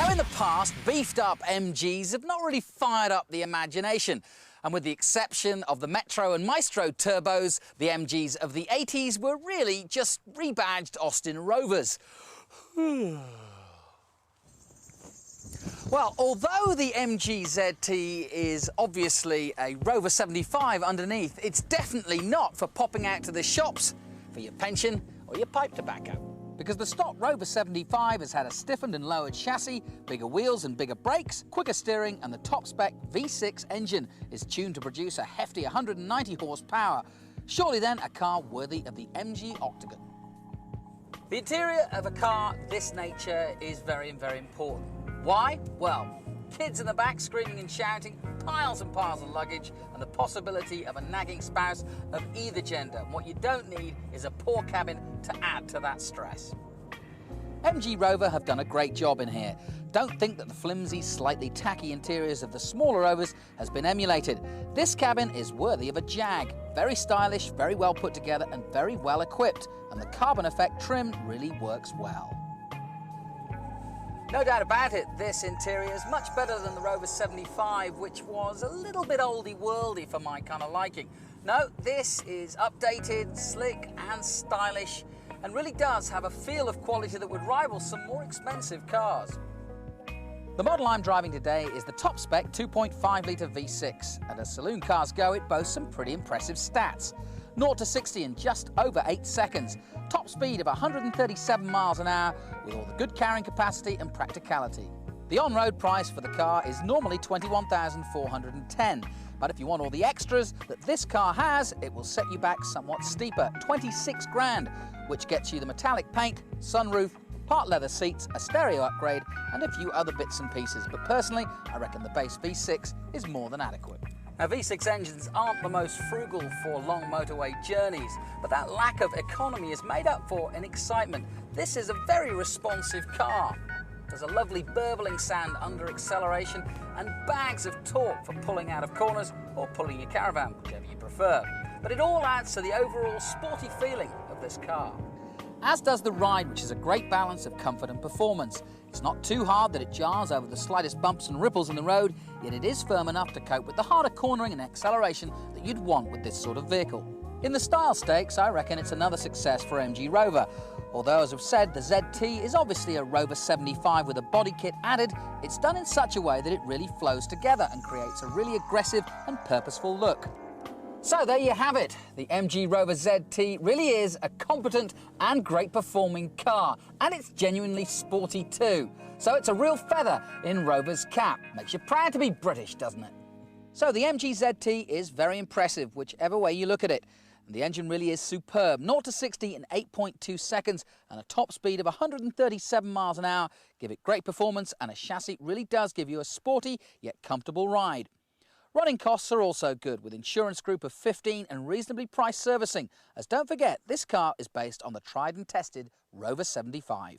Now, in the past, beefed-up MGs have not really fired up the imagination. And with the exception of the Metro and Maestro turbos, the MGs of the 80s were really just rebadged Austin Rovers. Well, although the MG ZT is obviously a Rover 75 underneath, it's definitely not for popping out to the shops for your pension or your pipe tobacco. Because the stock Rover 75 has had a stiffened and lowered chassis, bigger wheels and bigger brakes, quicker steering, and the top-spec V6 engine is tuned to produce a hefty 190 horsepower. Surely then a car worthy of the MG Octagon. The interior of a car this nature is very, very important. Why? Well, kids in the back screaming and shouting, piles and piles of luggage, and the possibility of a nagging spouse of either gender. And what you don't need is a poor cabin to add to that stress. MG Rover have done a great job in here. Don't think that the flimsy, slightly tacky interiors of the smaller Rovers has been emulated. This cabin is worthy of a Jag. Very stylish, very well put together, and very well equipped. And the carbon effect trim really works well. No doubt about it, this interior is much better than the Rover 75, which was a little bit oldie-worldy for my kind of liking. No, this is updated, slick and stylish, and really does have a feel of quality that would rival some more expensive cars. The model I'm driving today is the top-spec 2.5-litre V6, and as saloon cars go, it boasts some pretty impressive stats. 0 to 60 in just over 8 seconds, top speed of 137 miles an hour with all the good carrying capacity and practicality. The on-road price for the car is normally $21,410, but if you want all the extras that this car has, it will set you back somewhat steeper, 26 grand, which gets you the metallic paint, sunroof, part leather seats, a stereo upgrade, and a few other bits and pieces. But personally, I reckon the base V6 is more than adequate. Now, V6 engines aren't the most frugal for long motorway journeys, but that lack of economy is made up for in excitement. This is a very responsive car. There's a lovely burbling sound under acceleration and bags of torque for pulling out of corners or pulling your caravan, whichever you prefer. But it all adds to the overall sporty feeling of this car. As does the ride, which is a great balance of comfort and performance. It's not too hard that it jars over the slightest bumps and ripples in the road, yet it is firm enough to cope with the harder cornering and acceleration that you'd want with this sort of vehicle. In the style stakes, I reckon it's another success for MG Rover. Although, as I've said, the ZT is obviously a Rover 75 with a body kit added, it's done in such a way that it really flows together and creates a really aggressive and purposeful look. So there you have it. The MG Rover ZT really is a competent and great performing car, and it's genuinely sporty too. So it's a real feather in Rover's cap. Makes you proud to be British, doesn't it? So the MG ZT is very impressive, whichever way you look at it. And the engine really is superb. 0 to 60 in 8.2 seconds and a top speed of 137 miles an hour. Give it great performance, and a chassis really does give you a sporty yet comfortable ride. Running costs are also good, with insurance group of 15 and reasonably priced servicing, as don't forget, this car is based on the tried and tested Rover 75.